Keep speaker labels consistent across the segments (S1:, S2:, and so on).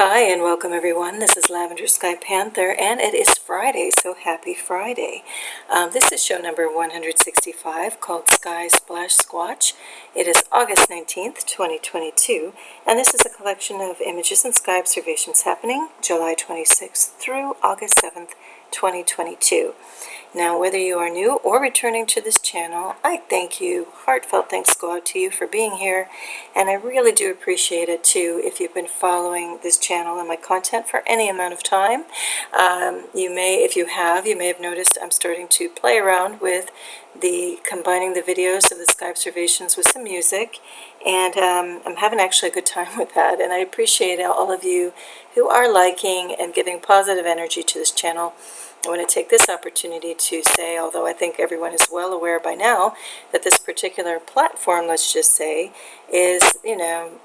S1: Hi and welcome everyone. This is Lavender Sky Panther and it is Friday, so happy Friday. This is show number 165 called Sky Splash Squatch. It is August 19th, 2022, and this is a collection of images and sky observations happening July 26th through August 7th, 2022. Now, whether you are new or returning to this channel, I thank you. Heartfelt thanks go out to you for being here, and I really do appreciate it too if you've been following this channel and my content for any amount of time. If you may have noticed I'm starting to play around with combining the videos of the sky observations with some music, and I'm having actually a good time with that, and I appreciate all of you who are liking and giving positive energy to this channel. I want to take this opportunity to say, although I think everyone is well aware by now, that this particular platform, let's just say, is,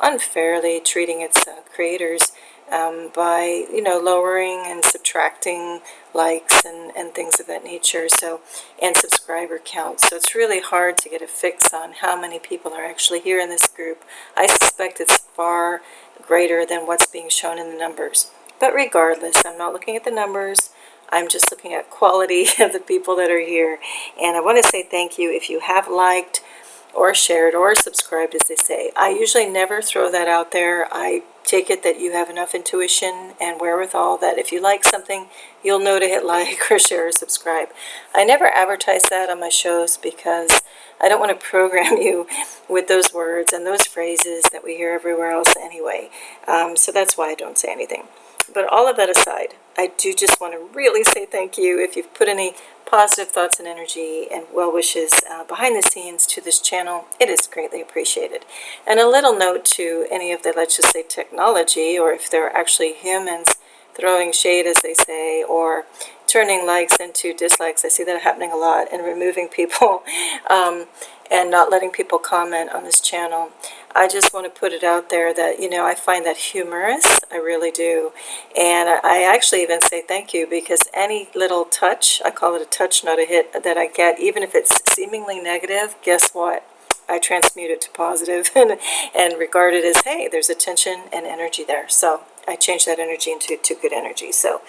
S1: unfairly treating its creators by, lowering and subtracting likes and things of that nature, and subscriber counts. So it's really hard to get a fix on how many people are actually here in this group. I suspect it's far greater than what's being shown in the numbers. But regardless, I'm not looking at the numbers. I'm just looking at quality of the people that are here. And I want to say thank you if you have liked or shared or subscribed, as they say. I usually never throw that out there. I take it that you have enough intuition and wherewithal that if you like something, you'll know to hit like or share or subscribe. I never advertise that on my shows because I don't want to program you with those words and those phrases that we hear everywhere else anyway. So that's why I don't say anything. But all of that aside, I do just want to really say thank you if you've put any positive thoughts and energy and well wishes behind the scenes to this channel. It is greatly appreciated. And a little note to any of the, let's just say, technology, or if there are actually humans throwing shade, as they say, or turning likes into dislikes. I see that happening a lot, and removing people and not letting people comment on this channel. I just want to put it out there that, I find that humorous. I really do. And I actually even say thank you, because any little touch, I call it a touch, not a hit, that I get, even if it's seemingly negative, guess what? I transmute it to positive and regard it as, hey, there's attention and energy there. So I change that energy into good energy. So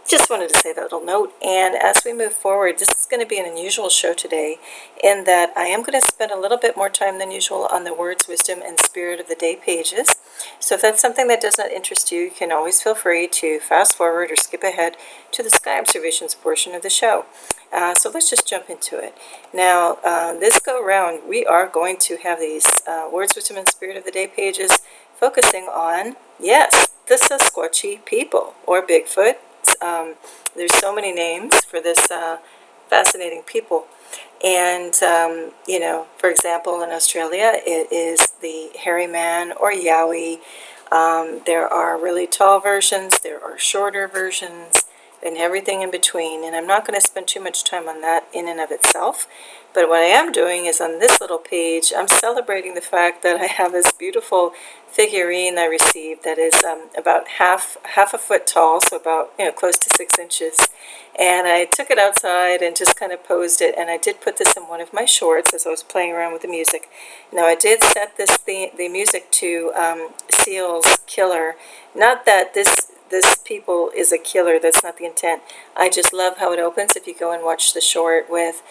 S1: just wanted to say that little note. And as we move forward, this is going to be an unusual show today in that I am going to spend a little bit more time than usual on the words, wisdom, and spirit of the day pages. So if that's something that does not interest you, you can always feel free to fast forward or skip ahead to the sky observations portion of the show. So let's just jump into it. Now, this go around, we are going to have these words, wisdom, and spirit of the day pages focusing on, yes, the Squatchy people, or Bigfoot. There's so many names for this fascinating people. And, for example, in Australia, it is the hairy man, or yowie. There are really tall versions, there are shorter versions, and everything in between. And I'm not going to spend too much time on that in and of itself. But what I am doing is, on this little page, I'm celebrating the fact that I have this beautiful figurine I received that is about half a foot tall, so about close to 6 inches. And I took it outside and just kind of posed it, and I did put this in one of my shorts as I was playing around with the music. Now, I did set the music to Seal's Killer. Not that this people is a killer, that's not the intent. I just love how it opens if you go and watch the short with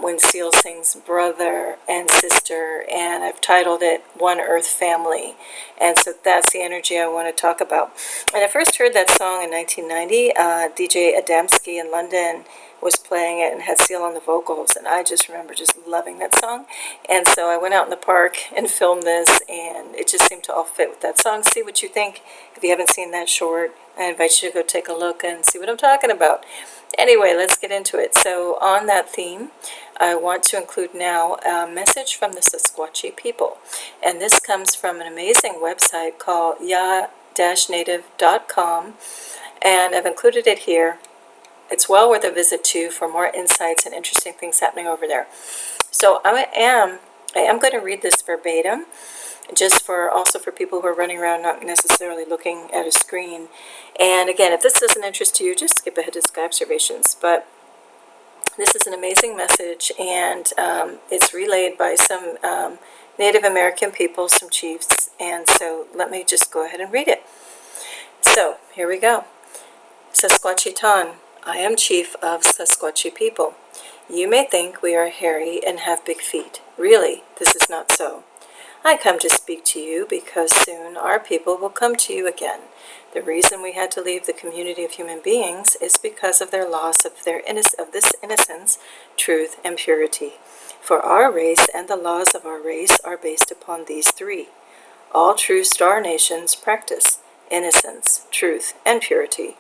S1: when Seal sings brother and sister, and I've titled it One Earth Family. And so that's the energy I want to talk about. And I first heard that song in 1990. DJ Adamski in London was playing it and had Seal on the vocals, and I just remember just loving that song. And so I went out in the park and filmed this, and it just seemed to all fit with that song. See what you think. If you haven't seen that short, I invite you to go take a look and see what I'm talking about. Anyway, let's get into it. So on that theme, I want to include now a message from the Squatchy people. And this comes from an amazing website called ya-native.com, and I've included it here. It's well worth a visit too for more insights and interesting things happening over there. So I am going to read this verbatim, just also for people who are running around not necessarily looking at a screen. And again, if this doesn't interest you, just skip ahead to sky observations. But this is an amazing message, and it's relayed by some Native American people, some chiefs. And so let me just go ahead and read it. So, here we go. Sasquatchiton, I am chief of Sasquatchy people. You may think we are hairy and have big feet. Really, this is not so. I come to speak to you because soon our people will come to you again. The reason we had to leave the community of human beings is because of their loss of this innocence, truth, and purity. For our race and the laws of our race are based upon these three. All true star nations practice innocence, truth, and purity.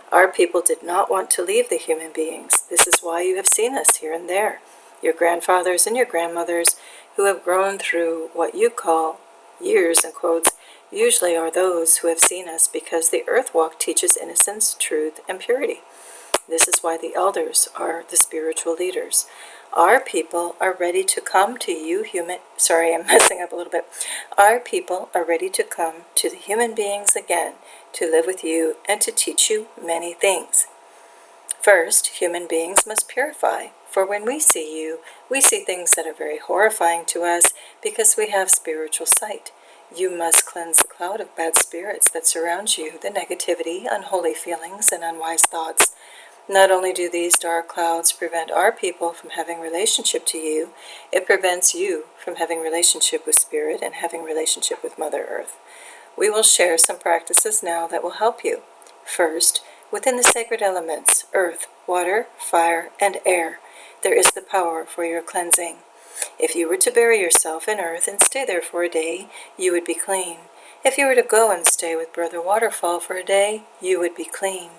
S1: Our people did not want to leave the human beings. This is why you have seen us here and there. Your grandfathers and your grandmothers who have grown through what you call years, in quotes, usually are those who have seen us because the earth walk teaches innocence, truth, and purity. This is why the elders are the spiritual leaders. Our people are ready to come to you, I'm messing up a little bit. Our people are ready to come to the human beings again, to live with you and to teach you many things. First, human beings must purify, for when we see you, we see things that are very horrifying to us because we have spiritual sight. You must cleanse the cloud of bad spirits that surrounds you, the negativity, unholy feelings, and unwise thoughts. Not only do these dark clouds prevent our people from having relationship to you, it prevents you from having relationship with Spirit and having relationship with Mother Earth. We will share some practices now that will help you. First, within the sacred elements, earth, water, fire, and air, there is the power for your cleansing. If you were to bury yourself in earth and stay there for a day, you would be clean. If you were to go and stay with Brother Waterfall for a day, you would be clean.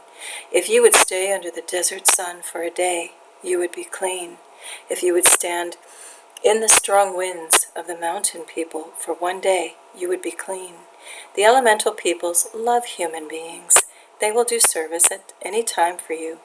S1: If you would stay under the desert sun for a day, you would be clean. If you would stand in the strong winds of the mountain people for one day, you would be clean. The elemental peoples love human beings. They will do service at any time for you.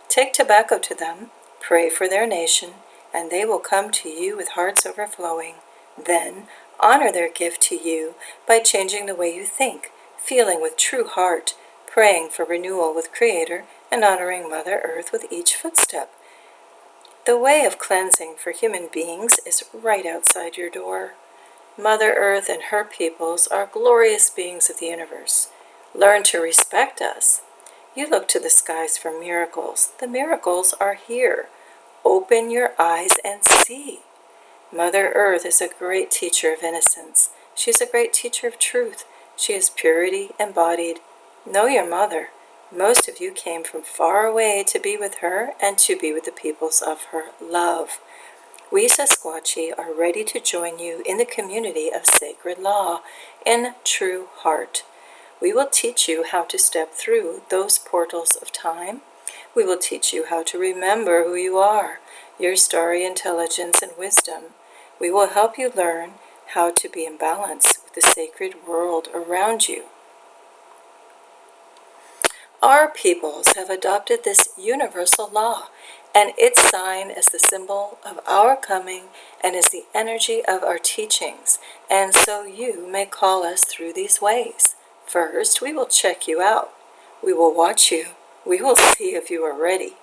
S1: Take tobacco to them, pray for their nation, and they will come to you with hearts overflowing. Then, honor their gift to you by changing the way you think, feeling with true heart, praying for renewal with Creator, and honoring Mother Earth with each footstep. The way of cleansing for human beings is right outside your door. Mother Earth and her peoples are glorious beings of the universe. Learn to respect us. You look to the skies for miracles. The miracles are here. Open your eyes and see. Mother Earth is a great teacher of innocence. She is a great teacher of truth. She is purity embodied. Know your mother. Most of you came from far away to be with her and to be with the peoples of her love. We Sasquatchy are ready to join you in the community of sacred law in true heart. We will teach you how to step through those portals of time. We will teach you how to remember who you are, your starry intelligence and wisdom. We will help you learn how to be in balance with the sacred world around you. Our peoples have adopted this universal law, and its sign is the symbol of our coming and is the energy of our teachings, and so you may call us through these ways. First, we will check you out. We will watch you. We will see if you are ready.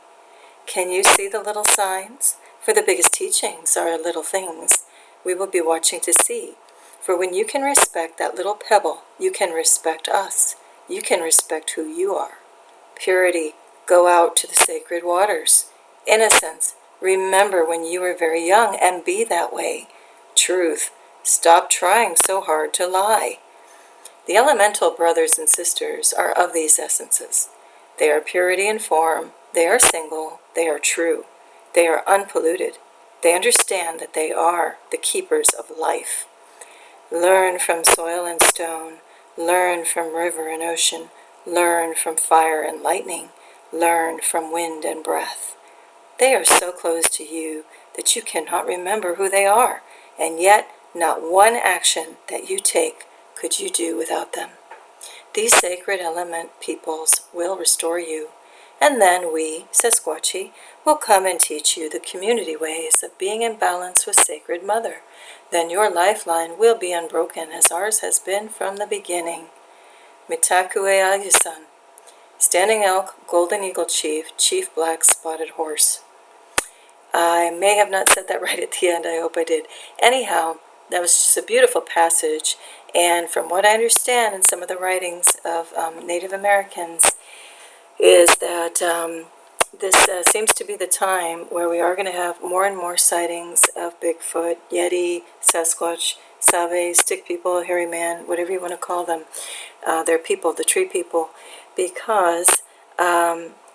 S1: Can you see the little signs? For the biggest teachings are little things. We will be watching to see. For when you can respect that little pebble, you can respect us. You can respect who you are. Purity, go out to the sacred waters. Innocence, remember when you were very young and be that way. Truth, stop trying so hard to lie. The elemental brothers and sisters are of these essences. They are purity in form, they are single, they are true, they are unpolluted. They understand that they are the keepers of life. Learn from soil and stone, learn from river and ocean, learn from fire and lightning, learn from wind and breath. They are so close to you that you cannot remember who they are, and yet not one action that you take could you do without them. These sacred element peoples will restore you, and then we, Sasquatchy, will come and teach you the community ways of being in balance with Sacred Mother. Then your lifeline will be unbroken as ours has been from the beginning. Mitakue Ayusan, Standing Elk, Golden Eagle Chief, Chief Black Spotted Horse. I may have not said that right at the end, I hope I did. Anyhow, that was just a beautiful passage. And from what I understand in some of the writings of Native Americans, is that this seems to be the time where we are going to have more and more sightings of Bigfoot, Yeti, Sasquatch, Save, stick people, hairy man, whatever you want to call them. They're people, the tree people, because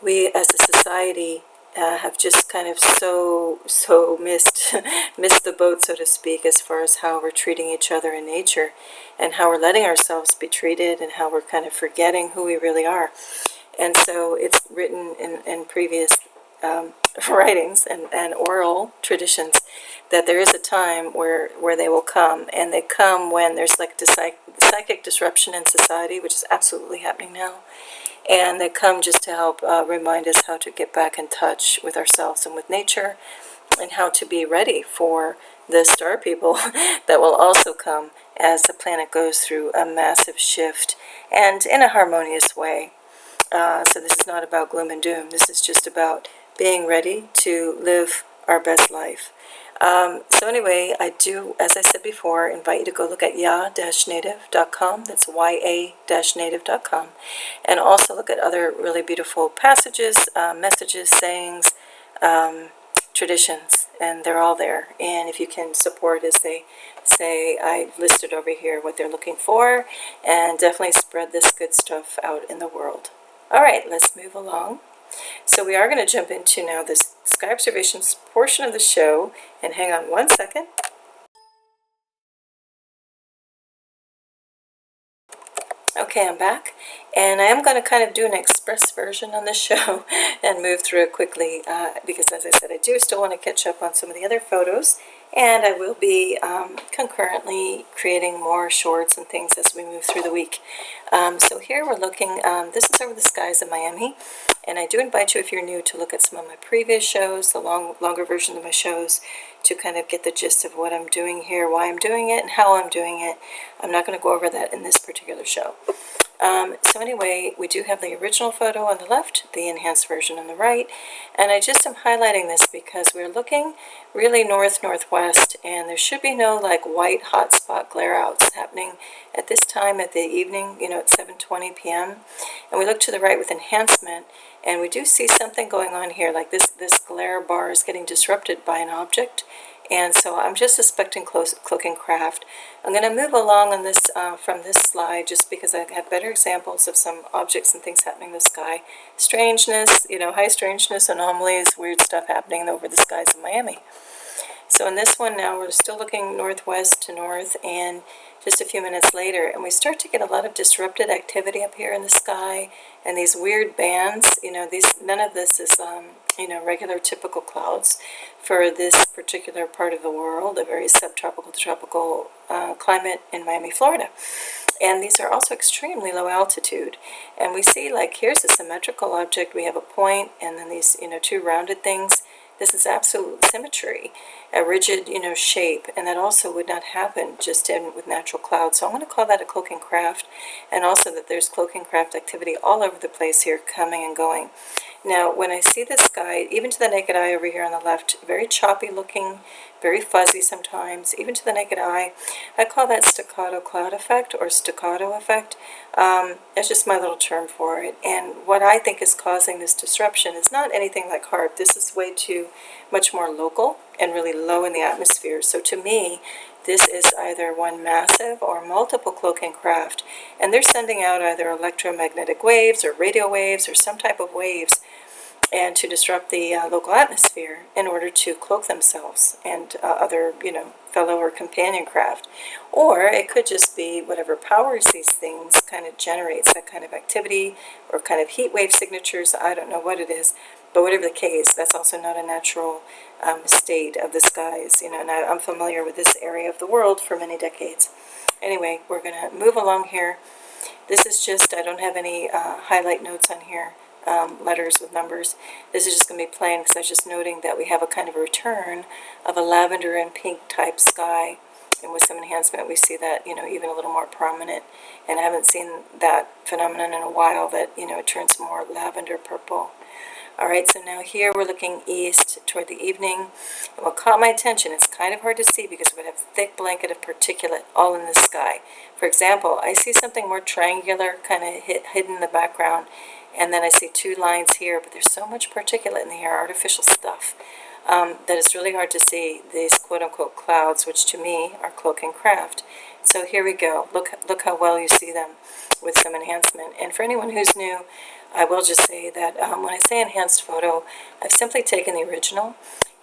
S1: we as a society have just kind of so missed missed the boat, so to speak, as far as how we're treating each other in nature, and how we're letting ourselves be treated, and how we're kind of forgetting who we really are. And so it's written in previous writings and oral traditions that there is a time where they will come, and they come when there's like psychic disruption in society, which is absolutely happening now. And they come just to help remind us how to get back in touch with ourselves and with nature, and how to be ready for the star people that will also come as the planet goes through a massive shift, and in a harmonious way. So this is not about gloom and doom. This is just about being ready to live our best life. So anyway, I do, as I said before, invite you to go look at ya-native.com. That's ya-native.com. And also look at other really beautiful passages, messages, sayings, traditions, and they're all there. And if you can support, as they say, I've listed over here what they're looking for, and definitely spread this good stuff out in the world. All right, let's move along. So we are going to jump into now this sky observations portion of the show, and hang on one second. Okay, I'm back, and I am going to kind of do an express version on this show and move through it quickly because, as I said, I do still want to catch up on some of the other photos, and I will be concurrently creating more shorts and things as we move through the week. So here we're looking, this is over the skies of Miami, and I do invite you, if you're new, to look at some of my previous shows, the longer version of my shows, to kind of get the gist of what I'm doing here, why I'm doing it, and how I'm doing it. I'm not going to go over that in this particular show. So anyway, we do have the original photo on the left, the enhanced version on the right, and I just am highlighting this because we're looking really north-northwest, and there should be no like white hotspot glare outs happening at this time at the evening, at 7:20 p.m. And we look to the right with enhancement, and we do see something going on here, like this glare bar is getting disrupted by an object. And so I'm just suspecting cloaking craft. I'm going to move along on this from this slide just because I have better examples of some objects and things happening in the sky. Strangeness, high strangeness, anomalies, weird stuff happening over the skies of Miami. So in this one now, we're still looking northwest to north, and just a few minutes later, and we start to get a lot of disrupted activity up here in the sky, and these weird bands. None of this is regular typical clouds for this particular part of the world, a very subtropical to tropical climate in Miami, Florida. And these are also extremely low altitude. And we see, like, here's a symmetrical object. We have a point, and then these, two rounded things. This is absolute symmetry, a rigid, shape, and that also would not happen just with natural clouds. So I'm going to call that a cloaking craft, and also that there's cloaking craft activity all over the place here, coming and going. Now, when I see the sky, even to the naked eye over here on the left, very choppy looking, very fuzzy sometimes, even to the naked eye, I call that staccato cloud effect or staccato effect. That's just my little term for it. And what I think is causing this disruption is not anything like HAARP. This is way too much more local and really low in the atmosphere. So to me, this is either one massive or multiple cloaking craft, and they're sending out either electromagnetic waves or radio waves or some type of waves, and to disrupt the local atmosphere in order to cloak themselves and other, fellow or companion craft. Or it could just be whatever powers these things kind of generates that kind of activity, or kind of heat wave signatures. I don't know what it is, but whatever the case, that's also not a natural state of the skies. And I'm familiar with this area of the world for many decades. Anyway, we're going to move along here. This is just, I don't have any highlight notes on here. Letters with numbers. This is just going to be plain because I was just noting that we have a kind of a return of a lavender and pink type sky, and with some enhancement we see that even a little more prominent, and I haven't seen that phenomenon in a while, that it turns more lavender purple. All right, so now here we're looking east toward the evening. And what caught my attention, it's kind of hard to see because we have a thick blanket of particulate all in the sky. For example, I see something more triangular kind of hidden in the background, and then I see two lines here, but there's so much particulate in the air, artificial stuff, that it's really hard to see these quote-unquote clouds, which to me are cloaking craft. So here we go. Look how well you see them with some enhancement. And for anyone who's new, I will just say that when I say enhanced photo, I've simply taken the original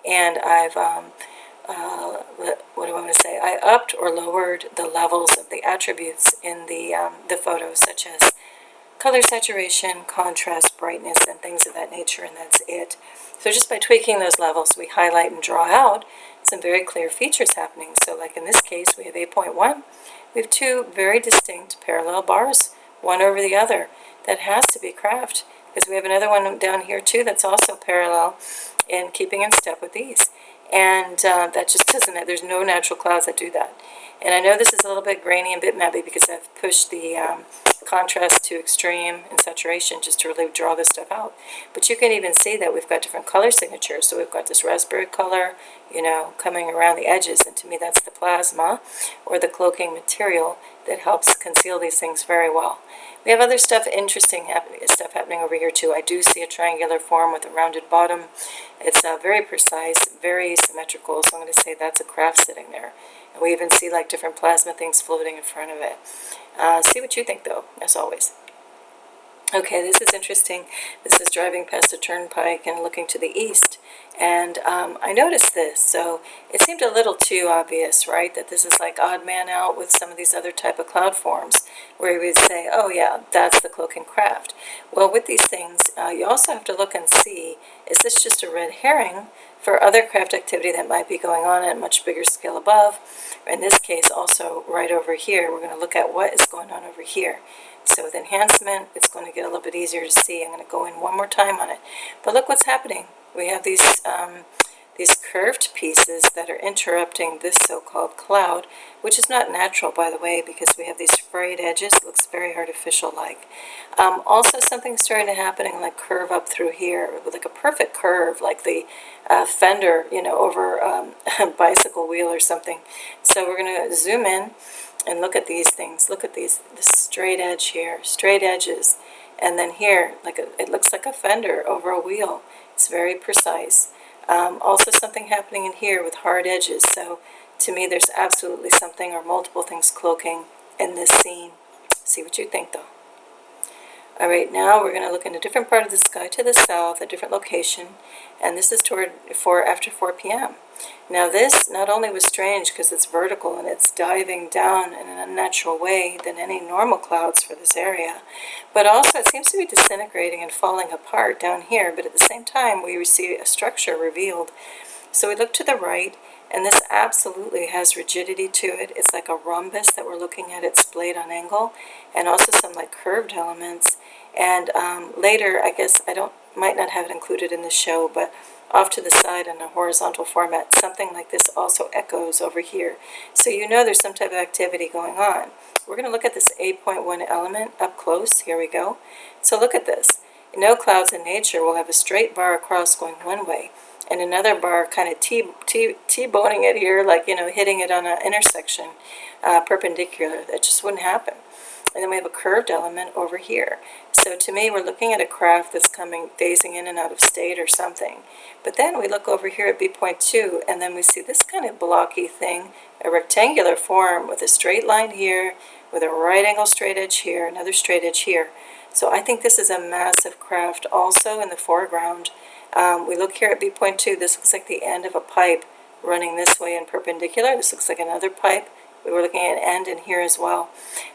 S1: and I've, what do I want to say? I upped or lowered the levels of the attributes in the photos, such as color saturation, contrast, brightness, and things of that nature, and that's it. So just by tweaking those levels, we highlight and draw out some very clear features happening. So like in this case, we have 8.1. We have two very distinct parallel bars, one over the other. That has to be craft, because we have another one down here too that's also parallel and keeping in step with these. And that just doesn't, there's no natural clouds that do that. And I know this is a little bit grainy and bitmappy because I've pushed the contrast to extreme and saturation just to really draw this stuff out. But you can even see that we've got different color signatures. So we've got this raspberry color, you know, coming around the edges, and to me that's the plasma or the cloaking material that helps conceal these things very well. We have other stuff, interesting stuff happening over here too. I do see a triangular form with a rounded bottom. It's very precise, very symmetrical, so I'm going to say that's a craft sitting there. And we even see like different plasma things floating in front of it. See what you think though, as always. Okay, this is interesting. This is driving past a turnpike and looking to the east. And I noticed this, so it seemed a little too obvious, right, that this is like odd man out with some of these other type of cloud forms, where we would say, oh yeah, that's the cloaking craft. Well, with these things, you also have to look and see, is this just a red herring for other craft activity that might be going on at a much bigger scale above? In this case, also right over here, we're going to look at what is going on over here. So with enhancement, it's going to get a little bit easier to see. I'm going to go in one more time on it. But look what's happening. We have these curved pieces that are interrupting this so-called cloud, which is not natural, by the way, because we have these frayed edges. It looks very artificial-like. Also, something's starting to happen and like curve up through here, with like a perfect curve, like the fender, you know, over a bicycle wheel or something. So we're going to zoom in and look at these things. Look at this straight edge here, straight edges. And then here, it looks like a fender over a wheel. It's very precise. Also something happening in here with hard edges. So to me, there's absolutely something or multiple things cloaking in this scene. See what you think though. All right, now we're going to look in a different part of the sky to the south, a different location, and this is after 4 p.m. Now this not only was strange because it's vertical and it's diving down in an unnatural way than any normal clouds for this area, but also it seems to be disintegrating and falling apart down here, but at the same time we see a structure revealed. So we look to the right, and this absolutely has rigidity to it. It's like a rhombus that we're looking at, it's splayed on angle, and also some like curved elements. And later, I guess might not have it included in the show, but off to the side in a horizontal format, something like this also echoes over here. So you know there's some type of activity going on. We're going to look at this 8.1 element up close. Here we go. So look at this. No clouds in nature will have a straight bar across going one way, and another bar kind of T-boning it here, like, you know, hitting it on an intersection perpendicular. That just wouldn't happen. And then we have a curved element over here. So to me, we're looking at a craft that's phasing in and out of state or something. But then we look over here at B.2, and then we see this kind of blocky thing, a rectangular form with a straight line here, with a right angle straight edge here, another straight edge here. So I think this is a massive craft also in the foreground. We look here at B.2, this looks like the end of a pipe running this way and perpendicular. This looks like another pipe. We were looking at an end in here as well.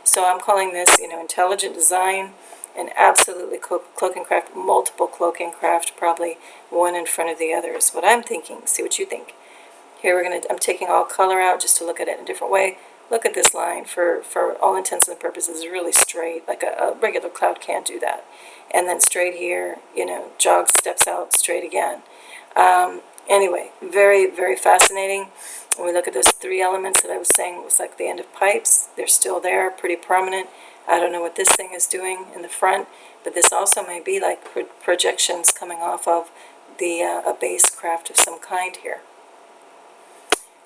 S1: So I'm calling this, you know, intelligent design and absolutely cloaking craft, multiple cloaking craft, probably one in front of the other is what I'm thinking. See what you think. Here I'm taking all color out just to look at it in a different way. Look at this line, for all intents and purposes, is really straight, like a regular cloud can't do that. And then straight here, you know, jogs, steps out, straight again. Anyway, very, very fascinating. When we look at those three elements that I was saying was like the end of pipes, they're still there, pretty prominent. I don't know what this thing is doing in the front, but this also may be like projections coming off of the a base craft of some kind here.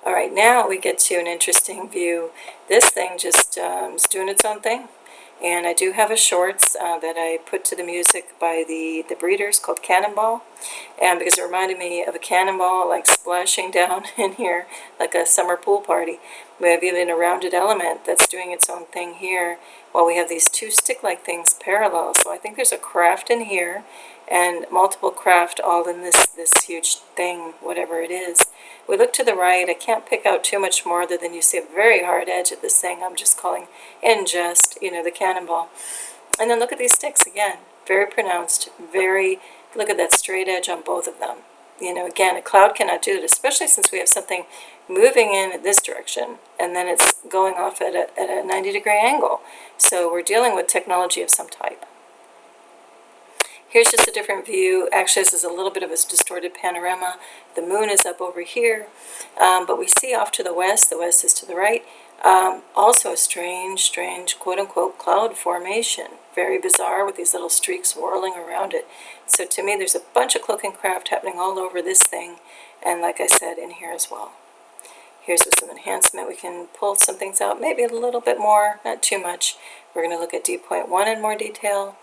S1: All right, now we get to an interesting view. This thing just is doing its own thing. And I do have a shorts that I put to the music by the Breeders called Cannonball. And because it reminded me of a cannonball like splashing down in here like a summer pool party. We have even a rounded element that's doing its own thing here, while we have these two stick-like things parallel. So I think there's a craft in here and multiple craft all in this huge thing, whatever it is. We look to the right. I can't pick out too much more other than you see a very hard edge at this thing. I'm just calling in just, the cannonball. And then look at these sticks again. Very pronounced, look at that straight edge on both of them. Again, a cloud cannot do it, especially since we have something moving in this direction, and then it's going off at a 90-degree angle. So we're dealing with technology of some type. Here's just a different view. Actually, this is a little bit of a distorted panorama. The moon is up over here, but we see off to the west is to the right, also a strange, quote-unquote, cloud formation. Very bizarre with these little streaks whirling around it. So to me, there's a bunch of cloaking craft happening all over this thing, and like I said, in here as well. Here's with some enhancement. We can pull some things out, maybe a little bit more, not too much. We're going to look at D.1 in more detail,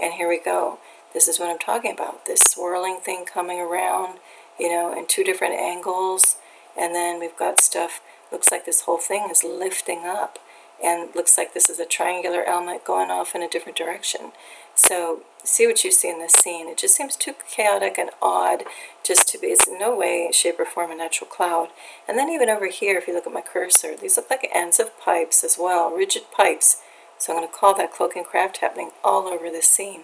S1: and here we go. This is what I'm talking about, this swirling thing coming around, in two different angles. And then we've got stuff, looks like this whole thing is lifting up. And looks like this is a triangular element going off in a different direction. So see what you see in this scene. It just seems too chaotic and odd just to be, it's in no way, shape, or form a natural cloud. And then even over here, if you look at my cursor, these look like ends of pipes as well, rigid pipes. So I'm going to call that cloaking craft happening all over this scene.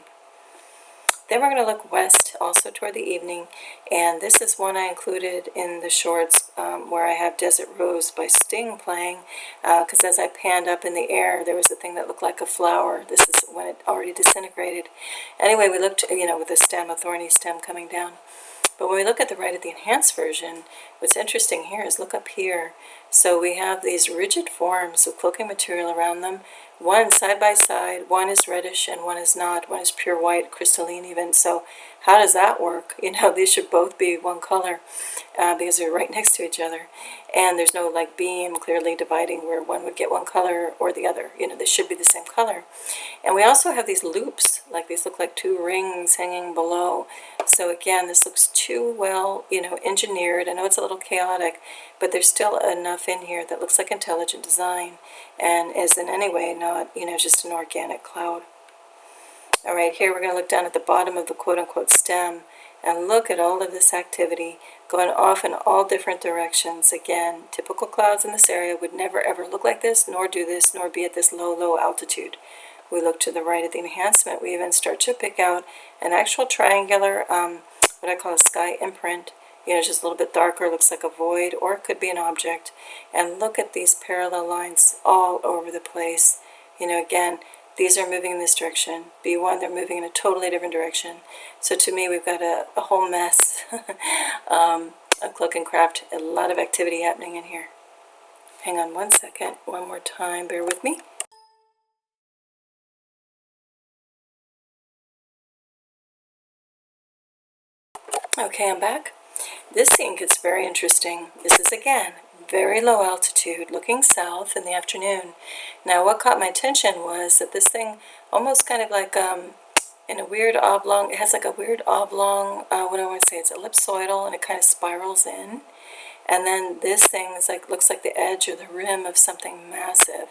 S1: Then we're going to look west, also toward the evening, and this is one I included in the shorts where I have Desert Rose by Sting playing, because as I panned up in the air, there was a thing that looked like a flower. This is when it already disintegrated. Anyway, we looked, with a stem, a thorny stem coming down. But when we look at the right of the enhanced version, what's interesting here is look up here. So we have these rigid forms of cloaking material around them. One side by side, one is reddish and one is not. One is pure white, crystalline even. So how does that work? These should both be one color because they're right next to each other. And there's no beam clearly dividing where one would get one color or the other. They should be the same color. And we also have these loops, these look like two rings hanging below. So again, this looks too well, engineered. I know it's a little chaotic, but there's still enough in here that looks like intelligent design and is in any way not, just an organic cloud. All right, here we're going to look down at the bottom of the quote-unquote stem and look at all of this activity going off in all different directions. Again, typical clouds in this area would never ever look like this, nor do this, nor be at this low altitude. We look to the right of the enhancement. We even start to pick out an actual triangular, what I call a sky imprint. Just a little bit darker, looks like a void, or it could be an object. And look at these parallel lines all over the place. Again, these are moving in this direction. B1, they're moving in a totally different direction. So to me, we've got a whole mess of cloak and craft, a lot of activity happening in here. Hang on one second, one more time, bear with me. Okay, I'm back. This scene gets very interesting. This is, again, very low altitude, looking south in the afternoon. Now, what caught my attention was that this thing almost kind of like in a weird oblong, it has like a weird oblong, what do I want to say, it's ellipsoidal, and it kind of spirals in. And then this thing is looks like the edge or the rim of something massive.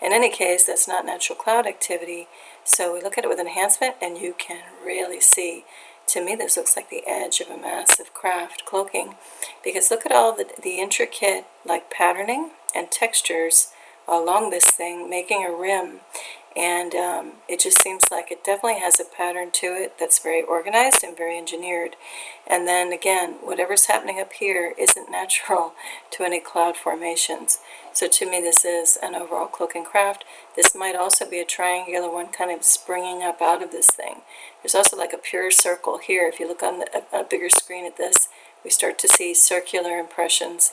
S1: In any case, that's not natural cloud activity. So we look at it with enhancement, and you can really see. To me, this looks like the edge of a massive craft cloaking, because look at all the intricate patterning and textures along this thing, making a rim. And it just seems like it definitely has a pattern to it that's very organized and very engineered. And then again, whatever's happening up here isn't natural to any cloud formations. So to me, this is an overall cloaking craft. This might also be a triangular one kind of springing up out of this thing. There's also like a pure circle here. If you look on a bigger screen at this, we start to see circular impressions.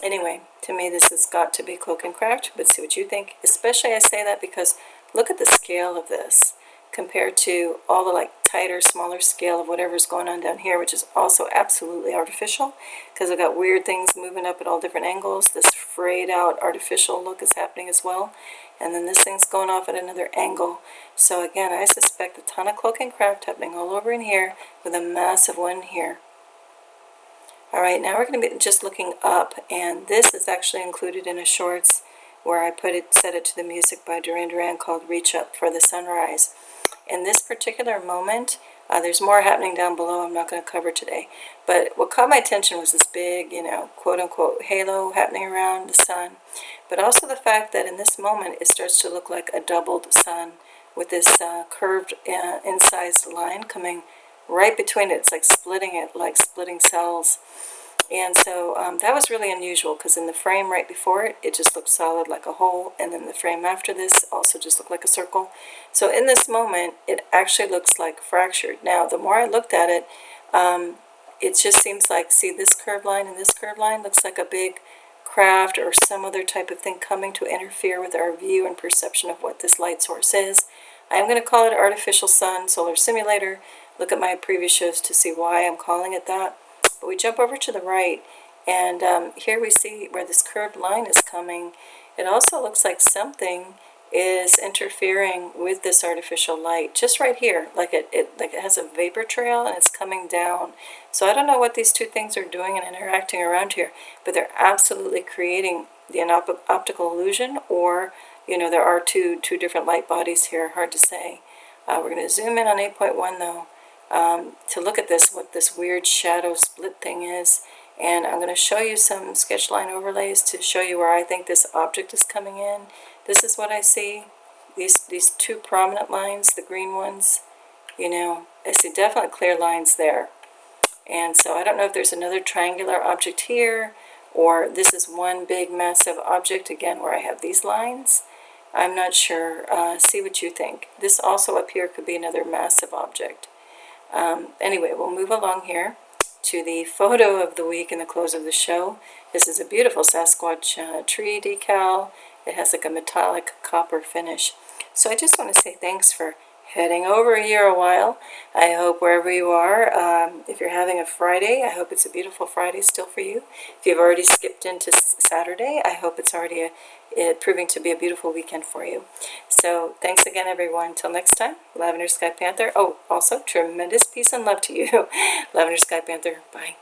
S1: Anyway, to me, this has got to be cloak and craft, but see what you think. Especially I say that because look at the scale of this compared to all the like tighter, smaller scale of whatever's going on down here, which is also absolutely artificial because I've got weird things moving up at all different angles. This frayed out artificial look is happening as well. And then this thing's going off at another angle. So again, I suspect a ton of cloak and craft happening all over in here with a massive one here. All right, now we're going to be just looking up, and this is actually included in a shorts where I set it to the music by Duran Duran called Reach Up for the Sunrise. In this particular moment, there's more happening down below I'm not going to cover today, but what caught my attention was this big, quote-unquote halo happening around the sun, but also the fact that in this moment it starts to look like a doubled sun with this curved incised line coming right between it. It's like splitting it, like splitting cells. And so that was really unusual because in the frame right before it, it just looked solid like a hole, and then the frame after this also just looked like a circle. So in this moment, it actually looks like fractured. Now, the more I looked at it, it just seems like, see this curved line and this curved line looks like a big craft or some other type of thing coming to interfere with our view and perception of what this light source is. I'm going to call it artificial sun, solar simulator. Look at my previous shows to see why I'm calling it that. But we jump over to the right, and here we see where this curved line is coming. It also looks like something is interfering with this artificial light, just right here, like it has a vapor trail and it's coming down. So I don't know what these two things are doing and interacting around here, but they're absolutely creating an optical illusion, or there are two different light bodies here. Hard to say. We're going to zoom in on 8.1 though. To look at this, what this weird shadow split thing is, and I'm going to show you some sketch line overlays to show you where I think this object is coming in. This is what I see, these two prominent lines, the green ones, I see definitely clear lines there. And so I don't know if there's another triangular object here, or this is one big massive object again where I have these lines. I'm not sure. See what you think. This also up here could be another massive object. Anyway, we'll move along here to the photo of the week and the close of the show. This is a beautiful Sasquatch tree decal. It has like a metallic copper finish. So I just want to say thanks for heading over here a while. I hope wherever you are, if you're having a Friday, I hope it's a beautiful Friday still for you. If you've already skipped into Saturday, I hope it's already proving to be a beautiful weekend for you. So thanks again, everyone. Until next time, Lavender Sky Panther. Oh, also, tremendous peace and love to you. Lavender Sky Panther. Bye.